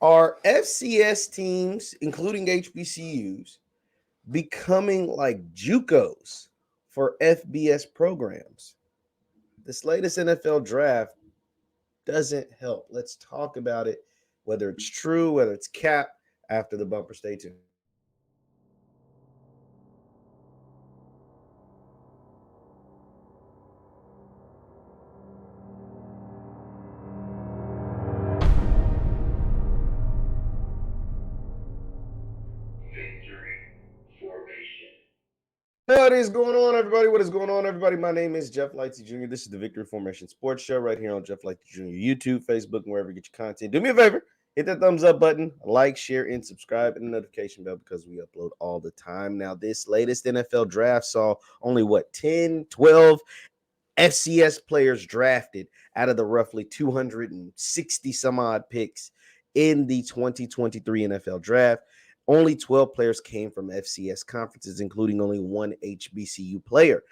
Are FCS teams, including HBCUs, becoming like JUCOs for FBS programs? This latest NFL draft doesn't help. Let's talk about it, whether it's true, whether it's cap, after the bumper. Stay tuned. What is going on, everybody? What is going on, everybody? My name is JeffLightsyJr. This is the Victory Formation Sports Show right here on JeffLightsYr YouTube, Facebook, and wherever you get your content. Do me a favor, hit that thumbs up button, like, share, and subscribe, and the notification bell because we upload all the time. Now, this latest NFL draft saw only, 10, 12 FCS players drafted out of the roughly 260 some odd picks in the 2023 NFL draft. Only 12 players came from FCS conferences, including only one HBCU player.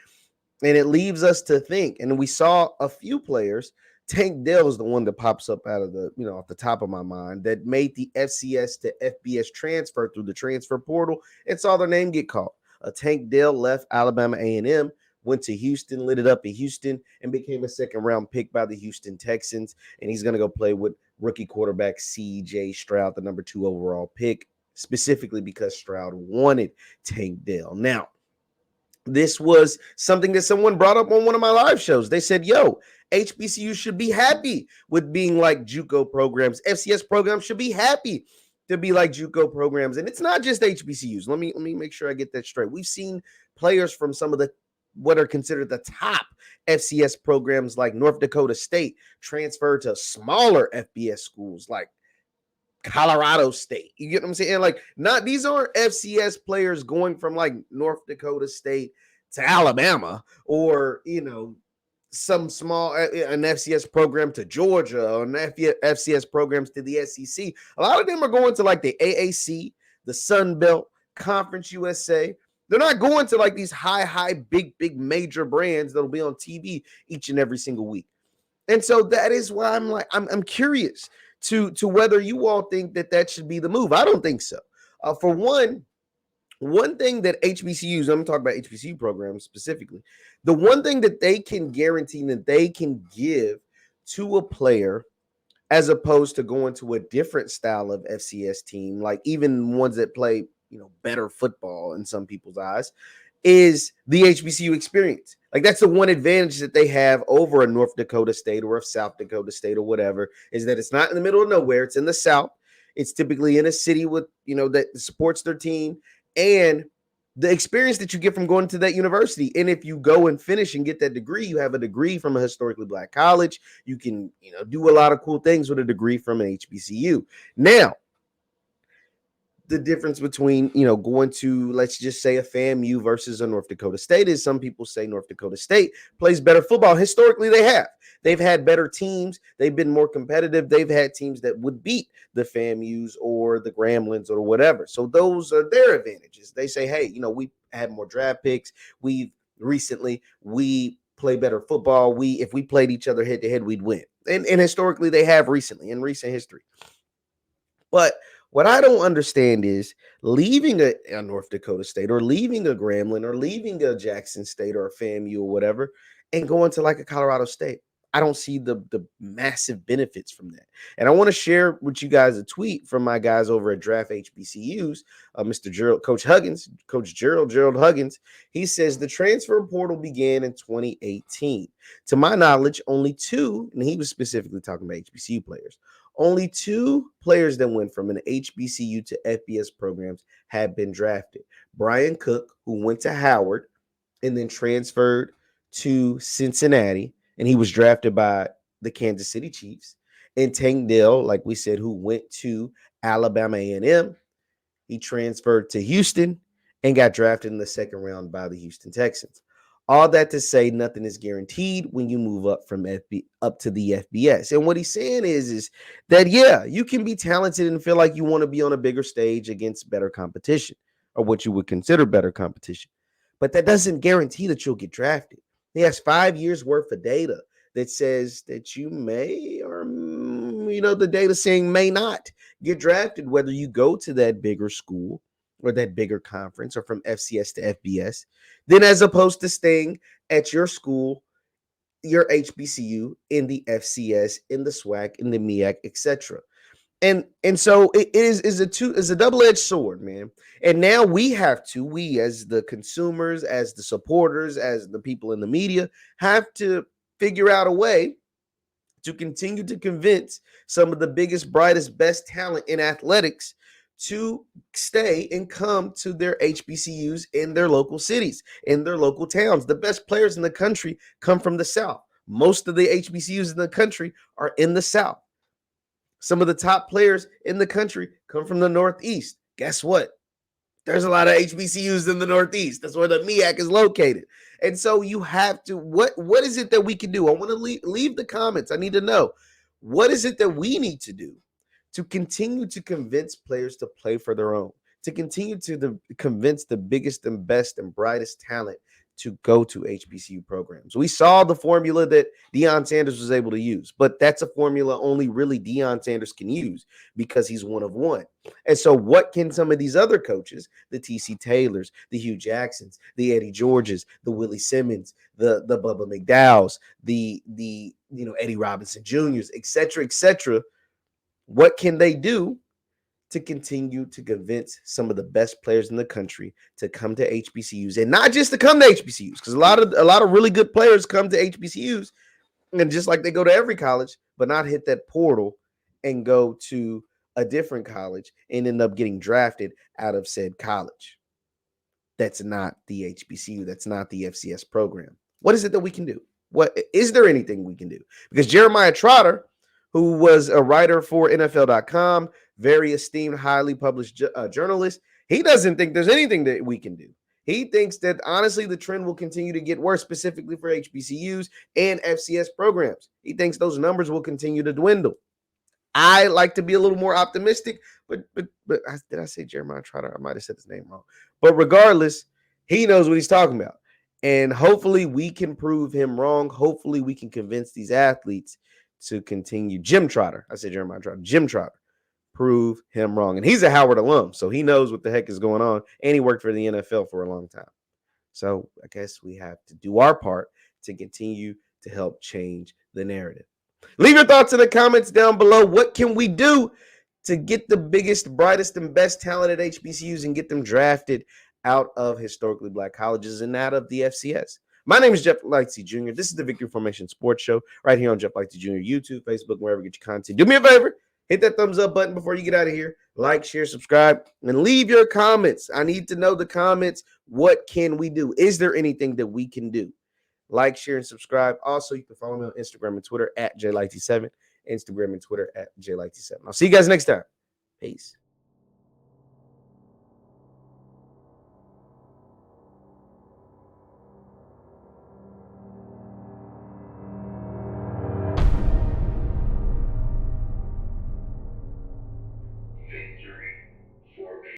And it leaves us to think, and we saw a few players. Tank Dell is the one that pops up out of the, off the top of my mind, that made the FCS to FBS transfer through the transfer portal and saw their name get called. Tank Dell left Alabama A&M, went to Houston, lit it up in Houston, and became a second-round pick by the Houston Texans. And he's going to go play with rookie quarterback C.J. Stroud, the number 2 overall pick, specifically because Stroud wanted Tank Dell. Now, this was something that someone brought up on one of my live shows. They said, HBCU should be happy with being like JUCO programs. FCS programs should be happy to be like JUCO programs. And it's not just HBCUs. Let me make sure I get that straight. We've seen players from some of the what are considered the top FCS programs like North Dakota State transfer to smaller FBS schools like Colorado State. You get what I'm saying? Like, not these aren't FCS players going from like North Dakota State to Alabama, or some small an FCS program to Georgia, or an FCS programs to the SEC. A lot of them are going to like the AAC, the Sun Belt Conference USA. They're not going to like these high, big major brands that'll be on TV each and every single week. And so that is why I'm curious to whether you all think that should be the move. I don't think so. For one thing that HBCUs, I'm talking about HBCU programs specifically, the one thing that they can guarantee that they can give to a player, as opposed to going to a different style of FCS team, like even ones that play, better football in some people's eyes, is the HBCU experience. Like, that's the one advantage that they have over a North Dakota State or a South Dakota State or whatever, is that it's not in the middle of nowhere. It's in the South. It's typically in a city with, that supports their team, and the experience that you get from going to that university. And if you go and finish and get that degree, you have a degree from a historically Black college. You can, do a lot of cool things with a degree from an HBCU. Now, the difference between, going to, let's just say, a FAMU versus a North Dakota State is some people say North Dakota State plays better football. Historically, they have. They've had better teams. They've been more competitive. They've had teams that would beat the FAMUs or the Gramblin's or whatever. So those are their advantages. They say, hey, we had more draft picks. We play better football. If we played each other head to head, we'd win. And historically, they have recently, in recent history. But what I don't understand is leaving a North Dakota State, or leaving a Grambling, or leaving a Jackson State or a FAMU or whatever, and going to like a Colorado State. I don't see the massive benefits from that. And I want to share with you guys a tweet from my guys over at Draft HBCUs, Coach Gerald Huggins. He says the transfer portal began in 2018. To my knowledge, only 2, and he was specifically talking about HBCU players, only 2 players that went from an HBCU to FBS programs have been drafted. Brian Cook, who went to Howard and then transferred to Cincinnati, and he was drafted by the Kansas City Chiefs. And Tank Dell, like we said, who went to Alabama A&M. He transferred to Houston and got drafted in the second round by the Houston Texans. All that to say, nothing is guaranteed when you move up from up to the FBS. And what he's saying is that, you can be talented and feel like you want to be on a bigger stage against better competition, or what you would consider better competition. But that doesn't guarantee that you'll get drafted. He has 5 years worth of data that says that you may, or, the data saying may not get drafted, whether you go to that bigger school or that bigger conference or from FCS to FBS, then as opposed to staying at your school, your HBCU, in the FCS, in the SWAC, in the MEAC, etc. And so it is a double-edged sword, man. And now we as the consumers, as the supporters, as the people in the media, have to figure out a way to continue to convince some of the biggest, brightest, best talent in athletics to stay and come to their HBCUs in their local cities, in their local towns. The best players in the country come from the South. Most of the HBCUs in the country are in the South. Some of the top players in the country come from the Northeast. Guess what? There's a lot of HBCUs in the Northeast. That's where the MEAC is located. And so you have to, what is it that we can do? I want to leave the comments. I need to know, what is it that we need to do to continue to convince players to play for their own, to continue to convince the biggest and best and brightest talent to go to HBCU programs. We saw the formula that Deion Sanders was able to use, but that's a formula only really Deion Sanders can use because he's one of one. And so what can some of these other coaches, the TC Taylors, the Hugh Jacksons, the Eddie Georges, the Willie Simmons, the Bubba McDowells, the Eddie Robinson Jr.'s, et cetera, what can they do to continue to convince some of the best players in the country to come to HBCUs, and not just to come to HBCUs, because a lot of really good players come to HBCUs, and just like they go to every college, but not hit that portal and go to a different college and end up getting drafted out of said college. That's not the HBCU. That's not the FCS program. What is it that we can do? What is there anything we can do? Because Jeremiah Trotter, who was a writer for NFL.com, very esteemed, highly published journalist, he doesn't think there's anything that we can do. He thinks that, honestly, the trend will continue to get worse, specifically for HBCUs and FCS programs. He thinks those numbers will continue to dwindle. I like to be a little more optimistic, but did I say Jeremiah Trotter? I might have said his name wrong. But regardless, he knows what he's talking about. And hopefully we can prove him wrong. Hopefully we can convince these athletes to continue. Jim Trotter. I said Jeremiah Trotter. Jim Trotter. Prove him wrong. And he's a Howard alum, so he knows what the heck is going on. And he worked for the NFL for a long time. So I guess we have to do our part to continue to help change the narrative. Leave your thoughts in the comments down below. What can we do to get the biggest, brightest, and best talent at HBCUs and get them drafted out of historically Black colleges and out of the FCS? My name is JeffLightsYJr. This is the Victory Formation Sports Show right here on JeffLightsYJr, YouTube, Facebook, wherever you get your content. Do me a favor. Hit that thumbs up button before you get out of here. Like, share, subscribe, and leave your comments. I need to know the comments. What can we do? Is there anything that we can do? Like, share, and subscribe. Also, you can follow me on Instagram and Twitter at JLightsy7. Instagram and Twitter at JLightsy7. I'll see you guys next time. Peace.